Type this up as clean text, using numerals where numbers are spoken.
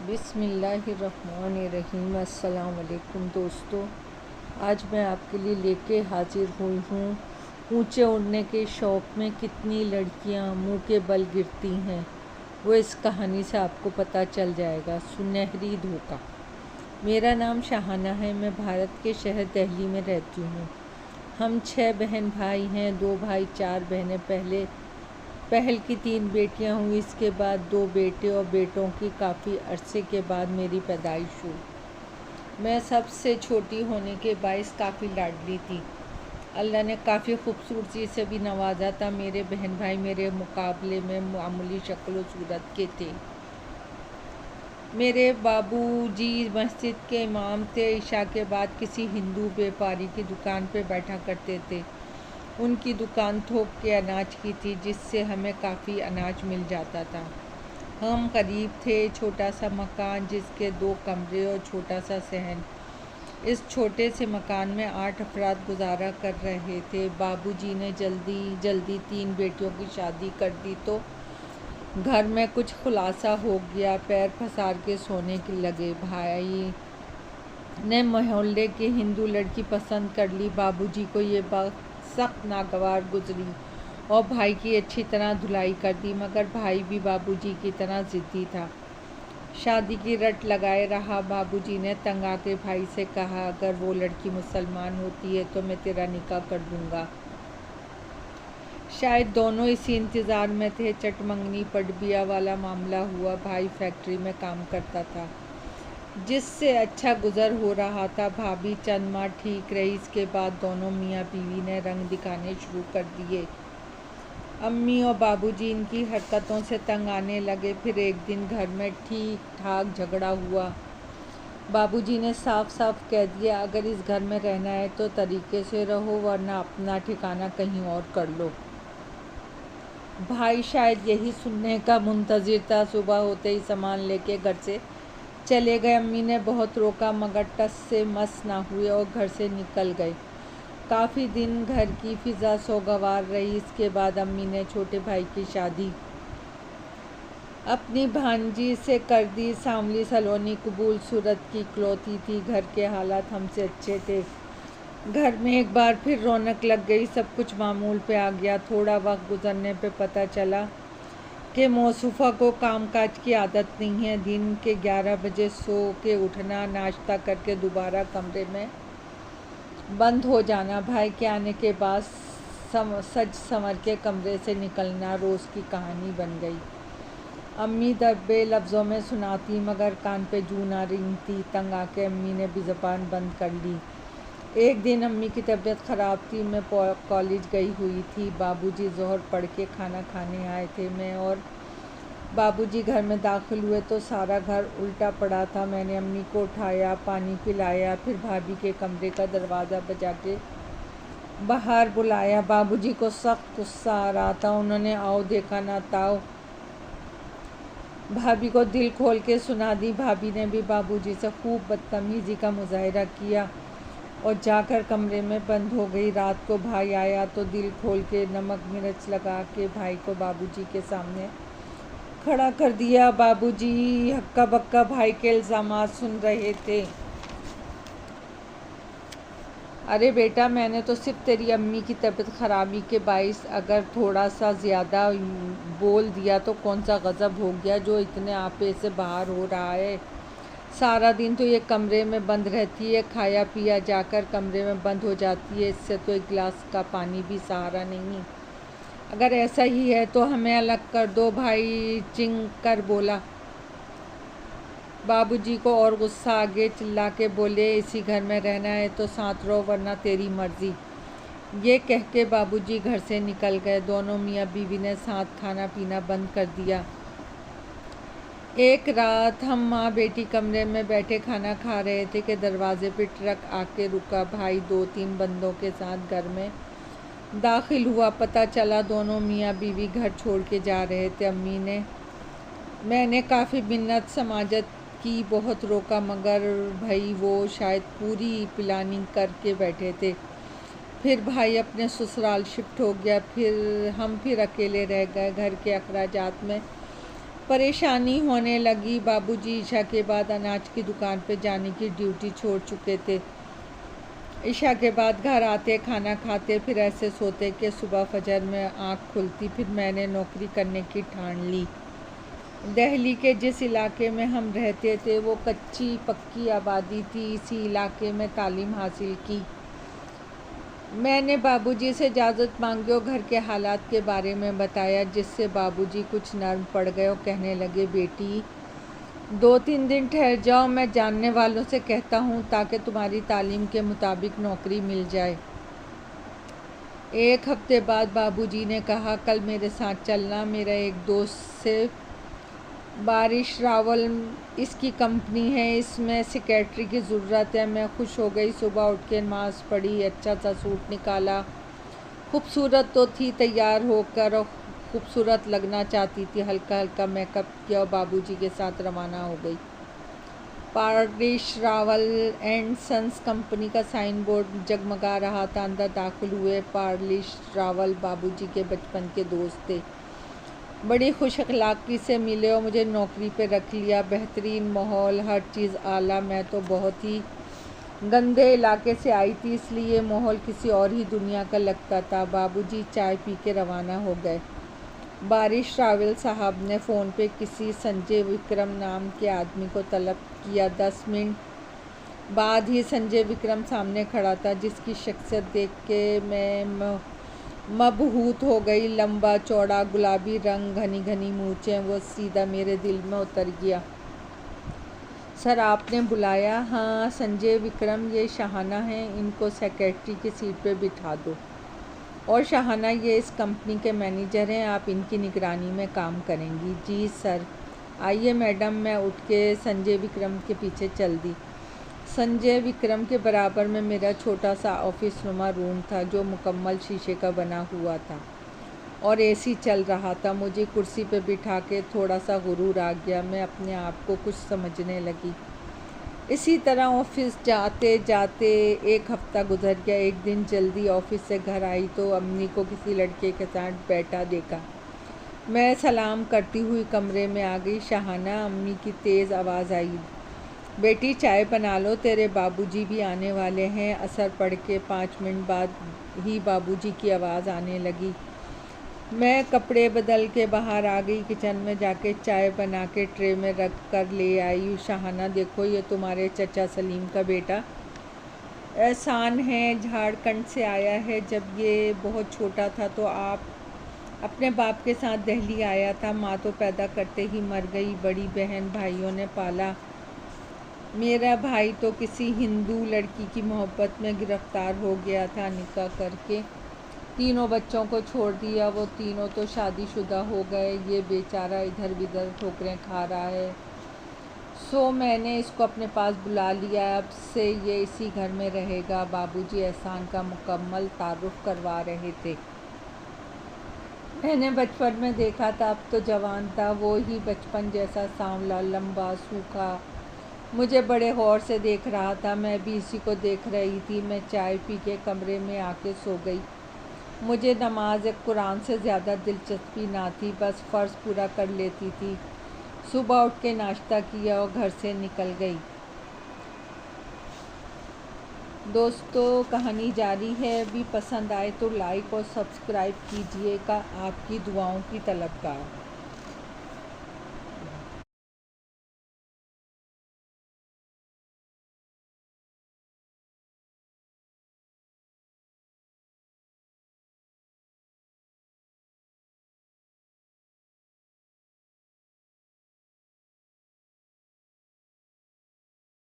बिस्मिल्लाहिर्रहमानिर्रहीम। अस्सलाम वालेकुम दोस्तों, आज मैं आपके लिए लेके हाजिर हुई हूँ ऊंचे उड़ने के शौक़ में कितनी लड़कियाँ मुंह के बल गिरती हैं। वो इस कहानी से आपको पता चल जाएगा। सुनहरी धोखा। मेरा नाम शाहाना है। मैं भारत के शहर दिल्ली में रहती हूँ। हम 6 बहन भाई हैं। 2 भाई 4 बहनें। पहल की 3 बेटियां हुई। इसके बाद 2 बेटे और बेटों की काफ़ी अरसे के बाद मेरी पैदाइश हुई। मैं सबसे छोटी होने के बायस काफ़ी लाडली थी। अल्लाह ने काफ़ी खूबसूरती से भी नवाजा था। मेरे बहन भाई मेरे मुकाबले में मामूली शक्ल सूरत के थे। मेरे बाबूजी मस्जिद के इमाम थे। इशा के बाद किसी हिंदू व्यापारी की दुकान पर बैठा करते थे। उनकी दुकान थोक के अनाज की थी, जिससे हमें काफ़ी अनाज मिल जाता था। हम गरीब थे। छोटा सा मकान जिसके 2 कमरे और छोटा सा सहन। इस छोटे से मकान में 8 अफराद गुजारा कर रहे थे। बाबूजी ने जल्दी 3 बेटियों की शादी कर दी तो घर में कुछ खुलासा हो गया। पैर पसार के सोने के लगे। भाई ने मोहल्ले के हिंदू लड़की पसंद कर ली। बाबूजी को ये बात सख्त नागवार गुजरी और भाई की अच्छी तरह धुलाई कर दी, मगर भाई भी बाबूजी की तरह ज़िद्दी था। शादी की रट लगाए रहा। बाबूजी ने तंग आके भाई से कहा, अगर वो लड़की मुसलमान होती है तो मैं तेरा निकाह कर दूंगा। शायद दोनों इसी इंतज़ार में थे। चटमंगनी पटबिया वाला मामला हुआ। भाई फैक्ट्री में काम करता था, जिससे अच्छा गुजर हो रहा था। भाभी चंद माह ठीक रही। इसके बाद दोनों मियाँ बीवी ने रंग दिखाने शुरू कर दिए। अम्मी और बाबूजी इनकी हरकतों से तंग आने लगे। फिर एक दिन घर में ठीक ठाक झगड़ा हुआ। बाबूजी ने साफ साफ कह दिया, अगर इस घर में रहना है तो तरीके से रहो, वरना अपना ठिकाना कहीं और कर लो। भाई शायद यही सुनने का मुंतज़िर था। सुबह होते ही सामान लेके घर से चले गए। अम्मी ने बहुत रोका, मगर टस से मस ना हुए और घर से निकल गए। काफ़ी दिन घर की फ़िज़ा सोगवार रही। इसके बाद अम्मी ने छोटे भाई की शादी अपनी भांजी से कर दी। सांवली सलोनी कबूल सूरत की इकलौती थी। घर के हालात हमसे अच्छे थे। घर में एक बार फिर रौनक लग गई। सब कुछ मामूल पे आ गया। थोड़ा वक्त गुजरने पे पता चला कि मौसूफ़ा को कामकाज की आदत नहीं है। दिन के 11 बजे सो के उठना, नाश्ता करके दोबारा कमरे में बंद हो जाना, भाई के आने के बाद सज संवर के कमरे से निकलना रोज़ की कहानी बन गई। अम्मी दबे लफ्ज़ों में सुनाती, मगर कान पे जू ना रेंगती। तंग आके अम्मी ने भी ज़बान बंद कर ली। एक दिन अम्मी की तबीयत ख़राब थी। मैं कॉलेज गई हुई थी। बाबूजी ज़ोहर पढ़ के खाना खाने आए थे। मैं और बाबूजी घर में दाखिल हुए तो सारा घर उल्टा पड़ा था। मैंने अम्मी को उठाया, पानी पिलाया, फिर भाभी के कमरे का दरवाज़ा बजा के बाहर बुलाया। बाबूजी को सख्त गुस्सा आ रहा था। उन्होंने आओ देखा ना ताओ भाभी को दिल खोल के सुना दी। भाभी ने भी बाबूजी से खूब बदतमीज़ी का मुजाहिरा किया और जाकर कमरे में बंद हो गई। रात को भाई आया तो दिल खोल के नमक मिर्च लगा के भाई को बाबूजी के सामने खड़ा कर दिया। बाबूजी हक्का बक्का भाई के इल्ज़ामात सुन रहे थे। अरे बेटा, मैंने तो सिर्फ तेरी अम्मी की तबीयत ख़राबी के बाइस अगर थोड़ा सा ज़्यादा बोल दिया तो कौन सा गज़ब हो गया जो इतने आपे से बाहर हो रहा है। सारा दिन तो ये कमरे में बंद रहती है, खाया पिया जाकर कमरे में बंद हो जाती है। इससे तो एक गिलास का पानी भी सहारा नहीं। अगर ऐसा ही है तो हमें अलग कर दो। भाई चिंग कर बोला। बाबूजी को और गुस्सा आगे चिल्ला के बोले, इसी घर में रहना है तो साथ रहो, वरना तेरी मर्ज़ी। ये कह के बाबूजी घर से निकल गए। दोनों मियाँ बीवी ने साथ खाना पीना बंद कर दिया। एक रात हम माँ बेटी कमरे में बैठे खाना खा रहे थे कि दरवाजे पे ट्रक आके रुका। भाई 2-3 बंदों के साथ घर में दाखिल हुआ। पता चला दोनों मियाँ बीवी घर छोड़ के जा रहे थे। मैंने काफ़ी मिन्नत समाजत की, बहुत रोका, मगर भाई वो शायद पूरी प्लानिंग करके बैठे थे। फिर भाई अपने ससुराल शिफ्ट हो गया। फिर अकेले रह गए। घर के अखराजात में परेशानी होने लगी। बाबूजी ईशा के बाद अनाज की दुकान पे जाने की ड्यूटी छोड़ चुके थे। ईशा के बाद घर आते, खाना खाते, फिर ऐसे सोते कि सुबह फजर में आँख खुलती। फिर मैंने नौकरी करने की ठान ली। दिल्ली के जिस इलाके में हम रहते थे वो कच्ची पक्की आबादी थी। इसी इलाके में तालीम हासिल की। मैंने बाबूजी से इजाज़त मांगी और घर के हालात के बारे में बताया, जिससे बाबूजी कुछ नर्म पड़ गए और कहने लगे, बेटी 2-3 दिन ठहर जाओ, मैं जानने वालों से कहता हूँ ताकि तुम्हारी तालीम के मुताबिक नौकरी मिल जाए। 1 हफ्ते बाद बाबूजी ने कहा, कल मेरे साथ चलना। मेरा एक दोस्त से बारिश रावल इसकी कंपनी है, इसमें सेक्रेटरी की ज़रूरत है। मैं खुश हो गई। सुबह उठ के नमाज़ पढ़ी, अच्छा सा सूट निकाला। खूबसूरत तो थी, तैयार होकर और खूबसूरत लगना चाहती थी। हल्का हल्का मेकअप किया और बाबूजी के साथ रवाना हो गई। बारिश रावल एंड सन्स कंपनी का साइन बोर्ड जगमगा रहा था। अंदर दाखिल हुए। बारिश रावल बाबूजी के बचपन के दोस्त थे। बड़ी खुश अखलाक़ी से मिले और मुझे नौकरी पे रख लिया। बेहतरीन माहौल, हर चीज़ आला। मैं तो बहुत ही गंदे इलाके से आई थी, इसलिए माहौल किसी और ही दुनिया का लगता था। बाबूजी चाय पी के रवाना हो गए। बारिश रावल साहब ने फ़ोन पे किसी संजय विक्रम नाम के आदमी को तलब किया। 10 मिनट बाद ही संजय विक्रम सामने खड़ा था, जिसकी शख्सियत देख के मैं मबहूत हो गई। लंबा चौड़ा गुलाबी रंग, घनी घनी मूंछें, वो सीधा मेरे दिल में उतर गया। सर, आपने बुलाया? हाँ संजय विक्रम, ये शाहाना है, इनको सेक्रेटरी की सीट पे बिठा दो। और शाहाना ये इस कंपनी के मैनेजर हैं, आप इनकी निगरानी में काम करेंगी। जी सर। आइए मैडम। मैं उठ के संजय विक्रम के पीछे चल दी। संजय विक्रम के बराबर में मेरा छोटा सा ऑफिस नुमा रूम था, जो मुकम्मल शीशे का बना हुआ था और एसी चल रहा था। मुझे कुर्सी पर बिठा के थोड़ा सा गुरूर आ गया। मैं अपने आप को कुछ समझने लगी। इसी तरह ऑफिस जाते जाते 1 हफ्ता गुजर गया। एक दिन जल्दी ऑफिस से घर आई तो अम्मी को किसी लड़के के साथ बैठा देखा। मैं सलाम करती हुई कमरे में आ गई। शाहाना, अम्मी की तेज़ आवाज़ आई, बेटी चाय बना लो, तेरे बाबूजी भी आने वाले हैं। असर पड़ के 5 मिनट बाद ही बाबूजी की आवाज़ आने लगी। मैं कपड़े बदल के बाहर आ गई। किचन में जाके चाय बना के ट्रे में रख कर ले आई। शाहाना, देखो ये तुम्हारे चचा सलीम का बेटा एहसान है, झारखंड से आया है। जब ये बहुत छोटा था तो आप अपने बाप के साथ दिल्ली आया था। माँ तो पैदा करते ही मर गई। बड़ी बहन भाइयों ने पाला। मेरा भाई तो किसी हिंदू लड़की की मोहब्बत में गिरफ्तार हो गया था। निकाह करके 3 बच्चों को छोड़ दिया। वो 3 तो शादीशुदा हो गए। ये बेचारा इधर उधर ठोकरें खा रहा है। सो मैंने इसको अपने पास बुला लिया। अब से ये इसी घर में रहेगा। बाबूजी एहसान का मुकम्मल तारुफ करवा रहे थे। मैंने बचपन में देखा था, अब तो जवान था। वो ही बचपन जैसा सांवला, लंबा, सूखा मुझे बड़े गौर से देख रहा था। मैं भी इसी को देख रही थी। मैं चाय पी के कमरे में आके सो गई। मुझे नमाज कुरान से ज़्यादा दिलचस्पी ना थी, बस फ़र्ज़ पूरा कर लेती थी। सुबह उठ के नाश्ता किया और घर से निकल गई। दोस्तों, कहानी जारी है। अभी पसंद आए तो लाइक और सब्सक्राइब कीजिएगा। आपकी दुआओं की तलबगार।